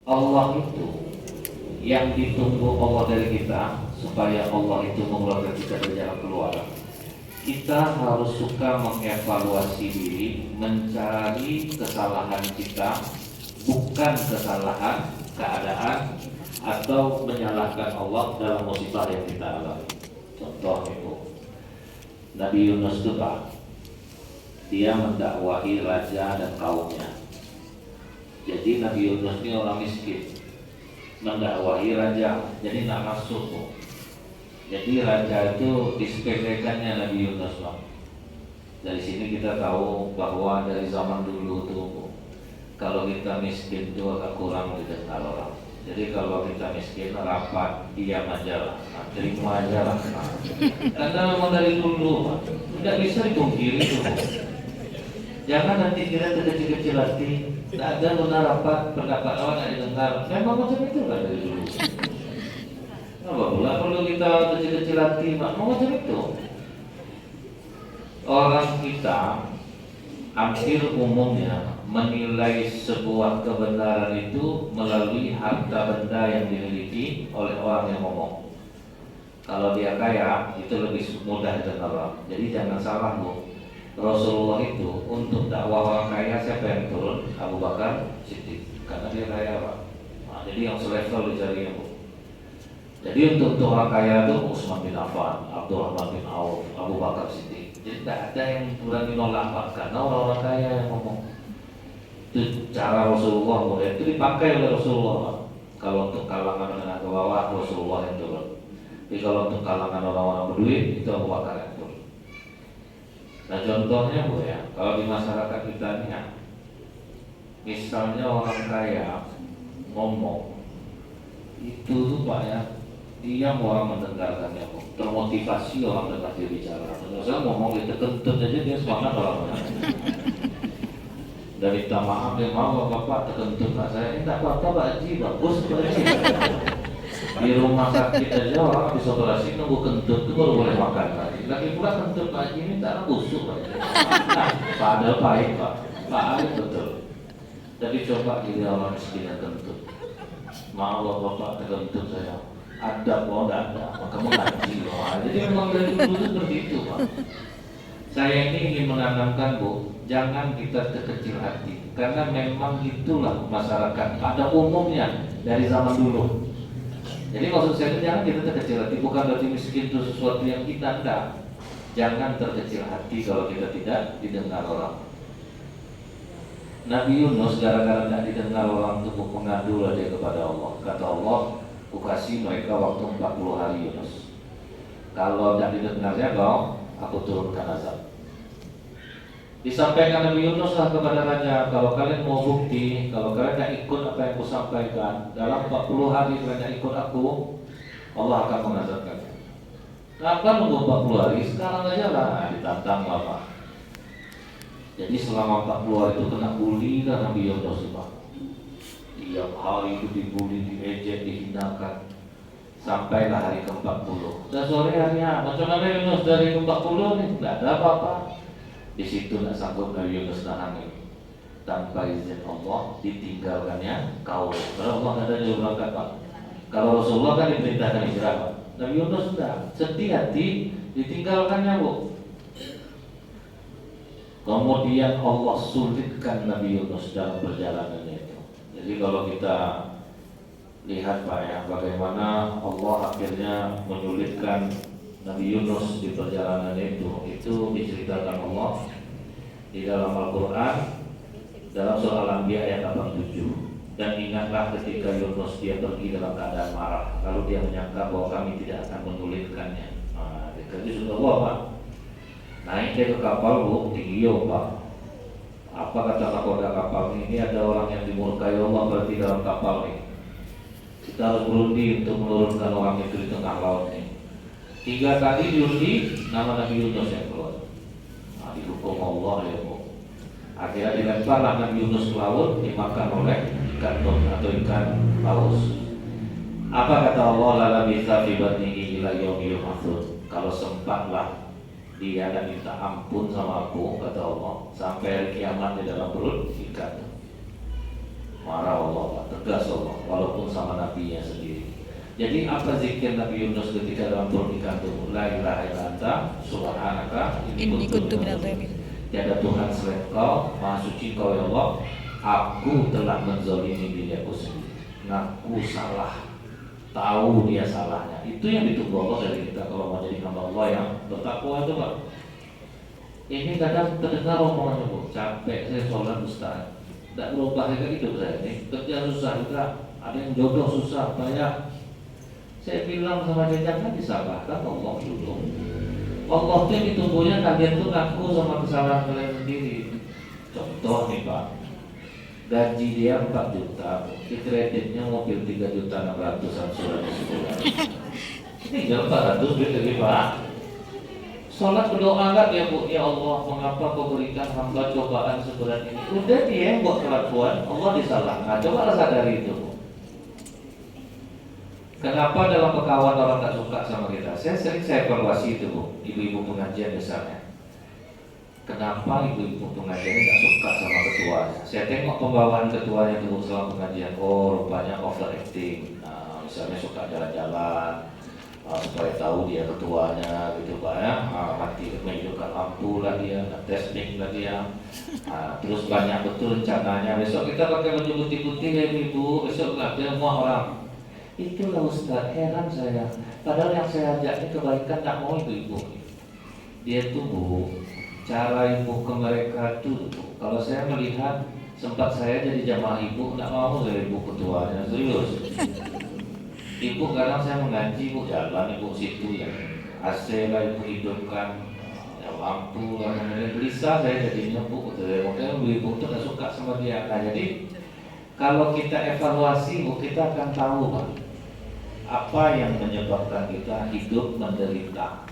Allah itu yang ditunggu Allah dari kita, supaya Allah itu mengeluarkan kita dari jalan keluar. Kita harus suka mengevaluasi diri, mencari kesalahan kita, bukan kesalahan keadaan atau menyalahkan Allah dalam musibah yang kita alami. Contoh itu Nabi Yunus itu Pak, dia mendakwahi raja dan kaumnya. Jadi Nabi Yunus ini orang miskin, mendakwahi raja, jadi nggak masuk tuh. Jadi raja itu disepelekannya Nabi Yunus Pak. Dari sini kita tahu bahwa dari zaman dulu tuh, kalau kita miskin itu agak kurang didengar orang. Jadi kalau kita miskin rapat, diam aja lah, terima aja lah. Karena memang dari dulu Pak, tidak bisa dipungkiri tuh. Jangan nanti kita terkecil-kecil hati, tidak ada guna rapat, pendapat orang tidak didengar. Memang macam itu kan dari dulu. Kenapa pula perlu kita kecil-kecil hati, Pak? Mau macam itu. Orang kita hampir umumnya menilai sebuah kebenaran itu melalui harta benda yang dimiliki oleh orang yang ngomong. Kalau dia kaya, itu lebih mudah didengar orang. Jadi jangan salah Bu. Rasulullah itu untuk dakwah orang kaya siapa yang turun? Abu Bakar Siddiq, karena dia kaya Pak. Nah, jadi yang selevel dicari Bu. Jadi untuk orang kaya itu Utsman bin Affan, Abdurrahman bin Auf, Abu Bakar Siddiq. Jadi tidak ada yang berani nolak Pak, karena orang-orang kaya yang ngomong. Itu cara Rasulullah, itu dipakai oleh Rasulullah Pak. Kalau untuk kalangan menengah ke bawah, Rasulullah yang turun. Tapi kalau untuk kalangan orang-orang berduit, itu Abu Bakar yang turun. Nah contohnya Bu ya, kalau di masyarakat kita ini ya, misalnya orang kaya ngomong, itu tuh Pak ya, dia orang mendengarkannya Bu, termotivasi orang dengar dia bicara. Saya ngomong gitu kentut aja dia semangat orang. Dan minta maaf dia mau Bapak terkentut Pak saya, ini tak apa-apa Pak Haji, bagus Pak Haji. Di rumah sakit aja orang habis operasi nunggu kentut itu baru boleh makan lagi. Lagi pula kentut Pak Haji ini tak busuk Pak. Nah, padahal baik Pak, baik betul. Tapi coba jadi orang miskin yang kentut. Maaf Bapak terkentut saya. Ada kok, tidak ada. Kamu ngaji loh. Jadi memang dari dulu itu seperti itu Pak. Saya ini ingin menanamkan Bu, jangan kita terkecil hati, karena memang itulah masyarakat pada umumnya dari zaman dulu. Jadi maksud saya itu jangan kita terkecil hati, bukan berarti miskin itu sesuatu yang kita tidak. Jangan terkecil hati kalau kita tidak didengar orang. Nabi Yunus gara-gara tidak didengar orang itu mengadulah dia kepada Allah. Kata Allah, ku kasih mereka waktu 40 hari Yunus. Kalau tidak didengarnya kau, aku turunkan azab. Disampaikan Nabi Yunus lah kepada raja, kalau kalian mau bukti, kalau kalian tidak ikut apa yang aku sampaikan, dalam 40 hari kalian ikut aku, Allah akan mengazabkan. Kenapa nunggu 40 hari? Sekarang aja lah, ditantang Bapak. Jadi selama 40 hari itu kena bully kan Nabi Yunus Pak. Tiap hari itu dibully, diejek, dihinakan. Sampailah hari ke-40. Dan sore harinya, macam Nabi Yunus dari ke-40 nih, tidak ada apa-apa. Di situ tidak sanggup Nabi Yunus nahan ini. Tanpa izin Allah ditinggalkannya kaum. Kalau Allah tidak ada yang berangkat Pak. Kalau Rasulullah kan diperintahkan hijrah Pak. Nabi Yunus sudah sedih hati ditinggalkannya Bu. Kemudian Allah sulitkan Nabi Yunus dalam perjalanannya itu. Jadi kalau kita lihat Pak ya, bagaimana Allah akhirnya menyulitkan Nabi Yunus di perjalanan itu diceritakan Allah di dalam Al-Quran dalam surah Al-Anbiya ayat 87. Dan ingatlah ketika Yunus dia pergi dalam keadaan marah, lalu dia menyangka bahwa kami tidak akan menyulitkannya. Nah, itu sudah Allah Pak. Naik dia ke kapal Bu, tinggi Pak. Apa kata nakoda kapal ini? Ini ada orang yang dimurkai Allah berarti dalam kapal ini. Kita harus berundi untuk menurunkan orang itu di tengah laut ini. 3 kali diundi, nama Nabi Yunus yang keluar. Nah, dihukum Allah ya Bu. Akhirnya dilemparlah Nabi Yunus ke laut, dimakan oleh ikan ton atau ikan paus. Apa kata Allah? Lala bisa fi batnihi ila yaumil yub'atsun. Kalau sempatlah dia akan minta ampun sama aku, kata Allah, sampai hari kiamat di dalam perut ikan. marah Allah Pak, tegas Allah, walaupun sama nabinya sendiri. Jadi apa zikir Nabi Yunus ketika dalam perut ikan itu? La ilaha illa anta subhanaka inni kuntu minadz dzalimin. Tiada Tuhan selain Kau, Maha Suci Kau ya Allah. Aku telah menzalimi diri aku sendiri. Ngaku salah, tahu dia salahnya. Itu yang ditunggu Allah dari kita kalau mau jadi hamba Allah yang bertakwa itu Pak. Ini kadang terdengar omongannya Bu, capek saya sholat Ustaz. Tidak berubah kayak gitu saya ini. Kerja susah juga, ada yang jodoh susah, banyak. Saya bilang sama dia jangan disalahkan Allah dulu. Allah itu ditunggunya kalian tuh ngaku sama kesalahan kalian sendiri. Contoh nih Pak, gaji dia 4 juta, di kreditnya mobil 3.600.000 surat sebulan. Ini jual 400 duit lagi Pak. Sholat berdoa enggak dia Bu, ya Allah mengapa kau berikan hamba cobaan seberat ini. Udah dia yang buat kelakuan, Allah disalahkan. Coba sadari itu Bu. Kenapa dalam pekawan orang tak suka sama kita? Saya evaluasi itu Bu, ibu-ibu pengajian misalnya. Kenapa ibu-ibu pengajian ini tak suka sama ketuanya? Saya tengok pembawaan ketuanya itu selama pengajian. Oh rupanya overacting. Nah, misalnya suka jalan-jalan. Supaya tahu dia ketuanya gitu Pak ya, nanti menghidupkan lampu lah dia, testing lah dia, terus banyak betul rencananya. Besok kita pakai baju putih-putih ya ibu, besok lah dia semua orang. Itulah Ustaz, heran saya. Padahal yang saya ajak ini kebaikan tak mau ibu-ibu. Dia tuh Bu, cara ibu ke mereka tuh Bu. Kalau saya melihat sempat saya jadi jamaah ibu, tak mau saya ibu ketuanya, serius. Ibu kadang saya mengaji, ibu jalan, ibu situ ya AC lah ibu hidupkan, ya lampu lah, gelisah saya jadinya Bu. Makanya ibu itu gak suka sama dia. Nah jadi kalau kita evaluasi Bu, kita akan tahu Pak, apa yang menyebabkan kita hidup menderita.